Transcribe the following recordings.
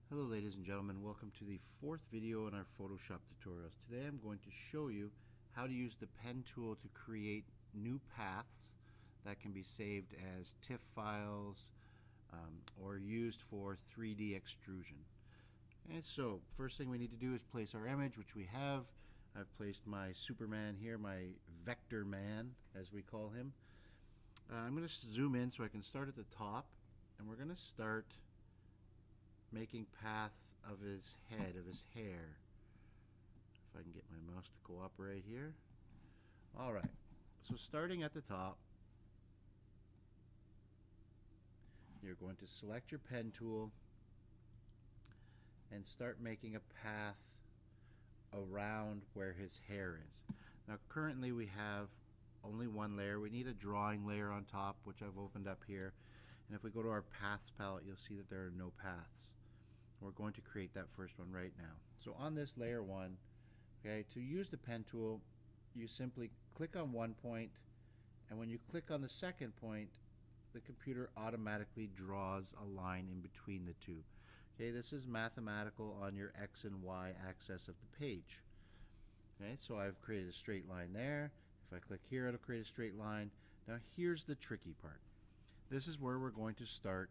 Hello ladies and gentlemen, welcome to the fourth video in our Photoshop tutorials. Today I'm going to show you how to use the pen tool to create new paths that can be saved as TIFF files or used for 3D extrusion. And so first thing we need to do is place our image, which we have. I've placed my Superman here, my Vector Man as we call him. I'm going to zoom in so I can start at the top, and we're going to start making paths of his head, of his hair. If I can get my mouse to cooperate here. Alright, so starting at the top, you're going to select your pen tool and start making a path around where his hair is. Now currently we have only one layer. We need a drawing layer on top, which I've opened up here. And if we go to our paths palette, you'll see that there are no paths. We're going to create that first one right now. So on this layer one, okay, to use the pen tool, you simply click on one point, and when you click on the second point, the computer automatically draws a line in between the two. Okay, this is mathematical on your X and Y axis of the page. Okay, so I've created a straight line there. If I click here, it'll create a straight line. Now here's the tricky part. This is where we're going to start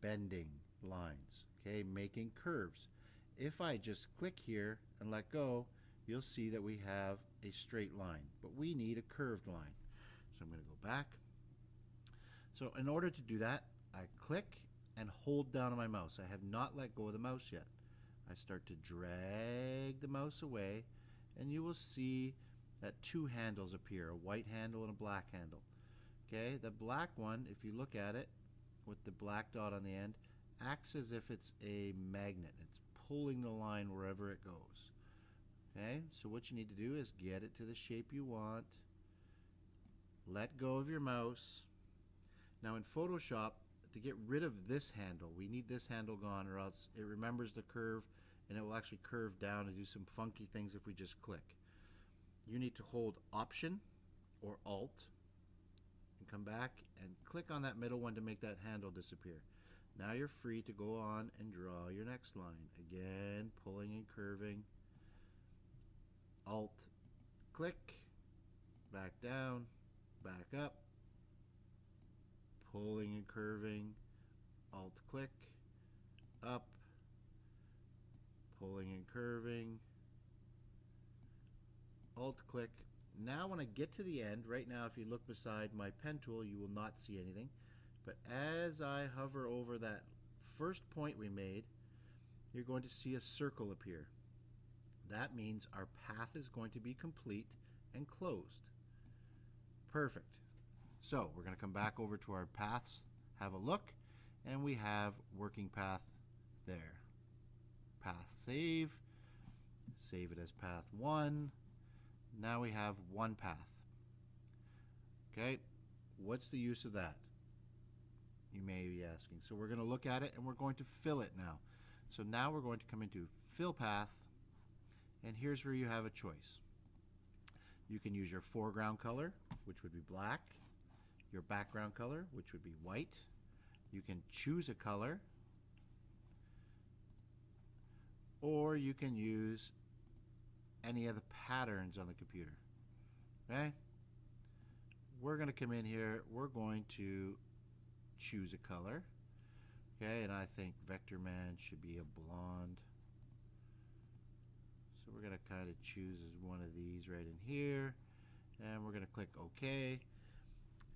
bending lines, okay, making curves. If I just click here and let go, you'll see that we have a straight line, but we need a curved line. So I'm going to go back. So in order to do that, I click and hold down on my mouse. I have not let go of the mouse yet. I start to drag the mouse away, and you will see that two handles appear, a white handle and a black handle. Okay, the black one, if you look at it with the black dot on the end, acts as if it's a magnet. It's pulling the line wherever it goes. Okay, so what you need to do is get it to the shape you want. Let go of your mouse. Now in Photoshop, to get rid of this handle, we need this handle gone, or else it remembers the curve and it will actually curve down and do some funky things if we just click. You need to hold Option or Alt and come back and click on that middle one to make that handle disappear. Now you're free to go on and draw your next line. Again, pulling and curving. Alt, click, back down, back up, pulling and curving, Alt, click, up, pulling and curving, Alt, click. Now when I get to the end, right now if you look beside my pen tool, you will not see anything. But as I hover over that first point we made, you're going to see a circle appear. That means our path is going to be complete and closed. Perfect. So we're going to come back over to our paths, have a look, and we have working path there. Path save. Save it as path 1. Now we have one path. Okay, what's the use of that? You may be asking. So we're going to look at it and we're going to fill it now. So now we're going to come into Fill Path, and here's where you have a choice. You can use your foreground color, which would be black, your background color, which would be white. You can choose a color, or you can use any of the patterns on the computer. Okay? We're going to come in here, we're going to choose a color. Okay, and I think Vector Man should be a blonde. So we're going to kind of choose one of these right in here, and we're going to click OK,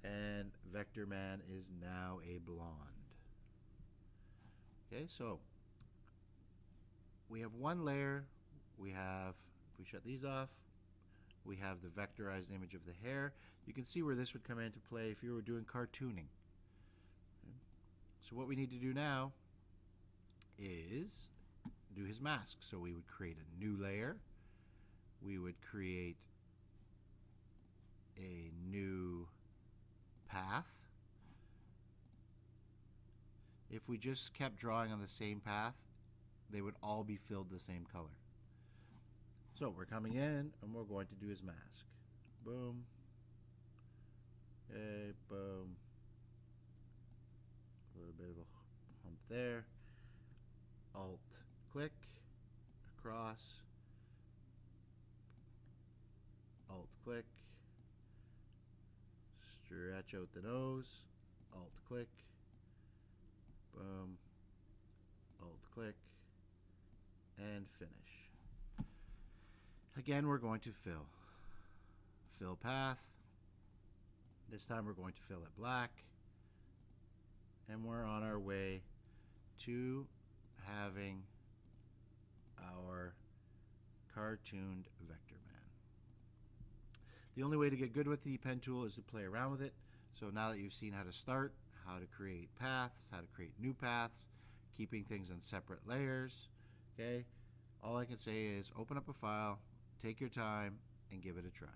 and Vector Man is now a blonde. Okay, so we have one layer. We have, if we shut these off, we have the vectorized image of the hair. You can see where this would come into play if you were doing cartooning. Okay. So what we need to do now is do his mask. So we would create a new layer. We would create a new path. If we just kept drawing on the same path, they would all be filled the same color. So we're coming in and we're going to do his mask. Boom. Okay, boom. A little bit of a hump there. Alt click, across, Alt click, stretch out the nose, Alt click, boom, Alt click, and finish. Again, we're going to fill. Fill path. This time we're going to fill it black. And we're on our way to having our cartooned Vector Man. The only way to get good with the pen tool is to play around with it. So now that you've seen how to start, how to create paths, how to create new paths, keeping things in separate layers, okay, all I can say is open up a file, take your time, and give it a try.